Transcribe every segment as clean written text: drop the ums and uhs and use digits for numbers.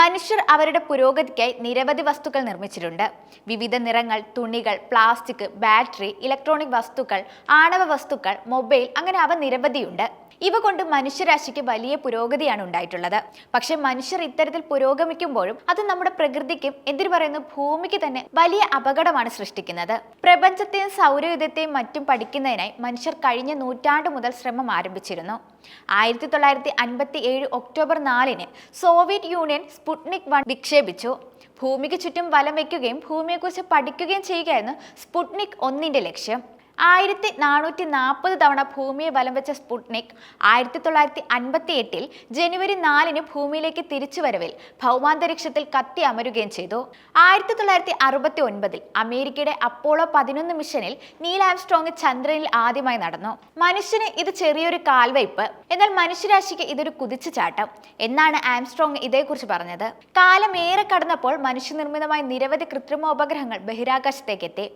മനുഷ്യർ അവരുടെ പുരോഗതിക്കായി നിരവധി വസ്തുക്കൾ നിർമ്മിച്ചിട്ടുണ്ട്. വിവിധ നിറങ്ങൾ, തുണികൾ, പ്ലാസ്റ്റിക്, ബാറ്ററി, ഇലക്ട്രോണിക് വസ്തുക്കൾ, ആണവ വസ്തുക്കൾ, മൊബൈൽ, അങ്ങനെ അവ നിരവധിയുണ്ട്. ഇവ കൊണ്ട് മനുഷ്യരാശിക്ക് വലിയ പുരോഗതിയാണ് ഉണ്ടായിട്ടുള്ളത്. പക്ഷെ മനുഷ്യർ ഇത്തരത്തിൽ പുരോഗമിക്കുമ്പോഴും അത് നമ്മുടെ പ്രകൃതിക്കും, എന്തിനു പറയുന്നു, ഭൂമിക്ക് തന്നെ വലിയ അപകടമാണ് സൃഷ്ടിക്കുന്നത്. പ്രപഞ്ചത്തെയും സൗരയുധത്തെയും മറ്റും പഠിക്കുന്നതിനായി മനുഷ്യർ കഴിഞ്ഞ നൂറ്റാണ്ട് മുതൽ ശ്രമം ആരംഭിച്ചിരുന്നു. 1957 ഒക്ടോബർ 4-ന് സോവിയറ്റ് യൂണിയൻ സ്പുട്നിക് 1 വിക്ഷേപിച്ചു. ഭൂമിക്ക് ചുറ്റും വലം വയ്ക്കുകയും ഭൂമിയെക്കുറിച്ച് പഠിക്കുകയും ചെയ്യുകയായിരുന്നു സ്പുട്നിക് 1-ന്റെ ലക്ഷ്യം. 1440 തവണ ഭൂമിയെ വലം വെച്ച സ്പുട്നിക് 1958 ജനുവരി 4-ന് ഭൂമിയിലേക്ക് തിരിച്ചുവരവിൽ ഭൗമാന്തരീക്ഷത്തിൽ കത്തി അമരുകയും ചെയ്തു. 1969 അമേരിക്കയുടെ അപ്പോളോ 11 മിഷനിൽ നീൽ ആംസ്ട്രോങ് ചന്ദ്രനിൽ ആദ്യമായി നടന്നു. മനുഷ്യന് ഇത് ചെറിയൊരു കാൽവയ്പ്, എന്നാൽ മനുഷ്യരാശിക്ക് ഇതൊരു കുതിച്ചുചാട്ടം എന്നാണ് ആംസ്ട്രോങ് ഇതേക്കുറിച്ച് പറഞ്ഞത്. കാലമേറെ കടന്നപ്പോൾ മനുഷ്യനിർമ്മിതമായ നിരവധി കൃത്രിമോപഗ്രഹങ്ങൾ ബഹിരാകാശത്തേക്ക് എത്തി.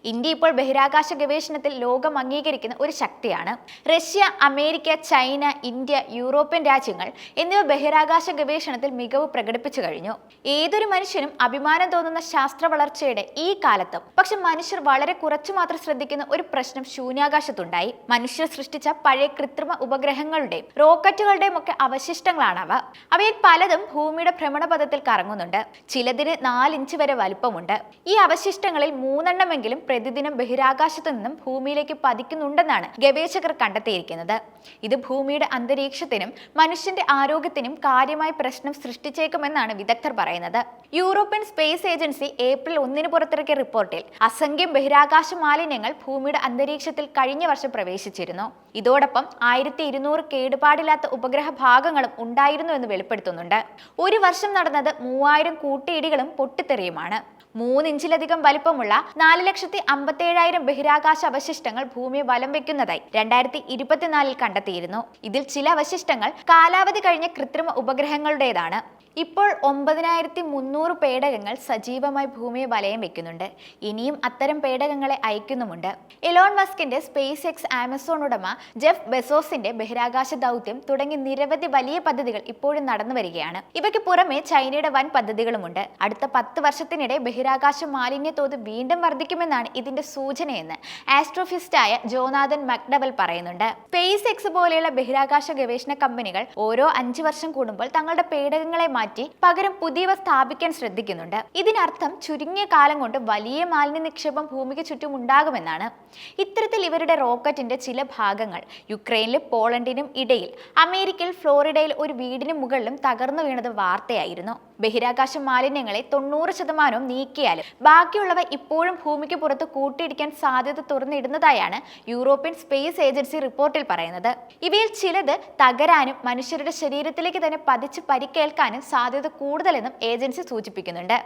ഇന്ത്യ ഇപ്പോൾ ബഹിരാകാശ ഗവേഷണത്തിൽ ലോകം അംഗീകരിക്കുന്ന ഒരു ശക്തിയാണ്. Russia, America, China, India, European രാജ്യങ്ങൾ എന്നിവ ബഹിരാകാശ ഗവേഷണത്തിൽ മികവ് പ്രകടിപ്പിച്ചു കഴിഞ്ഞു. ഏതൊരു മനുഷ്യനും അഭിമാനം തോന്നുന്ന ശാസ്ത്ര വളർച്ചയുടെ ഈ കാലത്തും പക്ഷെ മനുഷ്യർ വളരെ കുറച്ചു മാത്രം ശ്രദ്ധിക്കുന്ന ഒരു പ്രശ്നം ശൂന്യാകാശത്തുണ്ടായി. മനുഷ്യർ സൃഷ്ടിച്ച പഴയ കൃത്രിമ ഉപഗ്രഹങ്ങളുടെയും റോക്കറ്റുകളുടെയും ഒക്കെ അവശിഷ്ടങ്ങളാണവ. അവയിൽ പലതും ഭൂമിയുടെ ഭ്രമണപഥത്തിൽ കറങ്ങുന്നുണ്ട്. ചിലതിന് 4 ഇഞ്ച് വരെ വലുപ്പമുണ്ട്. ഈ അവശിഷ്ടങ്ങളിൽ 3 എണ്ണമെങ്കിലും പ്രതിദിനം ബഹിരാകാശത്തു നിന്നും ഭൂമിയിലേക്ക് പതിക്കുന്നുണ്ടെന്നാണ് ഗവേഷകർ കണ്ടെത്തിയിരിക്കുന്നത്. ഇത് ഭൂമിയുടെ അന്തരീക്ഷത്തിനും മനുഷ്യന്റെ ആരോഗ്യത്തിനും കാര്യമായ പ്രശ്നം സൃഷ്ടിച്ചേക്കുമെന്നാണ് വിദഗ്ധർ പറയുന്നത്. യൂറോപ്യൻ സ്പേസ് ഏജൻസി ഏപ്രിൽ 1-ന് പുറത്തിറക്കിയ റിപ്പോർട്ടിൽ അസംഖ്യം ബഹിരാകാശ മാലിന്യങ്ങൾ ഭൂമിയുടെ അന്തരീക്ഷത്തിൽ കഴിഞ്ഞ വർഷം പ്രവേശിച്ചിരുന്നു. ഇതോടൊപ്പം 1200 കേടുപാടില്ലാത്ത ഉപഗ്രഹ ഭാഗങ്ങളും ഉണ്ടായിരുന്നു എന്ന് വെളിപ്പെടുത്തുന്നുണ്ട്. ഒരു വർഷം നടന്നത് 3000 കൂട്ടിയിടികളും പൊട്ടിത്തെറിയുമാണ്. 3 ഇഞ്ചിലധികം വലിപ്പമുള്ള 4,57,000 ബഹിരാകാശ അവശിഷ്ടങ്ങൾ ഭൂമിയെ വലം വയ്ക്കുന്നതായി 2024 കണ്ടെത്തിയിരുന്നു. ഇതിൽ ചില അവശിഷ്ടങ്ങൾ കാലാവധി കഴിഞ്ഞ കൃത്രിമ ഉപഗ്രഹങ്ങളുടേതാണ്. ഇപ്പോൾ 9300 പേടകങ്ങൾ സജീവമായി ഭൂമിയെ വലയം വെക്കുന്നുണ്ട്. ഇനിയും അത്തരം പേടകങ്ങളെ അയക്കുന്നുമുണ്ട്. എലോൺ മസ്കിന്റെ സ്പേസ് എക്സ്, ആമസോൺ ഉടമ ജെഫ് ബെസോസിന്റെ ബഹിരാകാശ ദൗത്യം തുടങ്ങി നിരവധി വലിയ പദ്ധതികൾ ഇപ്പോഴും നടന്നു വരികയാണ്. ഇവയ്ക്ക് പുറമെ ചൈനയുടെ വൻ പദ്ധതികളുമുണ്ട്. അടുത്ത 10 വർഷത്തിനിടെ ബഹിരാകാശ മാലിന്യ തോത് വീണ്ടും വർദ്ധിക്കുമെന്നാണ് ഇതിന്റെ സൂചനയെന്ന് ആസ്ട്രോഫിസ്റ്റായ ജോനാഥൻ മക്ഡവൽ പറയുന്നുണ്ട്. സ്പേസ് എക്സ് പോലെയുള്ള ബഹിരാകാശ ഗവേഷണ കമ്പനികൾ ഓരോ 5 വർഷം കൂടുമ്പോൾ തങ്ങളുടെ പേടകങ്ങളെ മാറ്റി പകരം പുതിയവ സ്ഥാപിക്കാൻ ശ്രദ്ധിക്കുന്നുണ്ട്. ഇതിനർത്ഥം ചുരുങ്ങിയ കാലം കൊണ്ട് വലിയ മാലിന്യ നിക്ഷേപം ഭൂമിക്ക് ചുറ്റും ഉണ്ടാകുമെന്നാണ്. ഇത്തരത്തിൽ ഇവരുടെ റോക്കറ്റിന്റെ ചില ഭാഗങ്ങൾ യുക്രൈനിലും പോളണ്ടിനും ഇടയിൽ, അമേരിക്കയിൽ ഫ്ലോറിഡയിൽ ഒരു വീടിന് മുകളിലും തകർന്നു വീണത് വാർത്തയായിരുന്നു. ബഹിരാകാശ മാലിന്യങ്ങളെ 90% നീക്കിയാലും ബാക്കിയുള്ളവ ഇപ്പോഴും ഭൂമിക്ക് പുറത്ത് കൂട്ടിയിടിക്കാൻ സാധ്യത തുറന്നിടുന്നതായാണ് യൂറോപ്യൻ സ്പേസ് ഏജൻസി റിപ്പോർട്ടിൽ പറയുന്നത്. ഇവയിൽ ചിലത് തകരാനും മനുഷ്യരുടെ ശരീരത്തിലേക്ക് തന്നെ പതിച്ച് പരിക്കേൽക്കാനും സാധ്യത കൂടുതലെന്നും ഏജൻസി സൂചിപ്പിക്കുന്നുണ്ട്.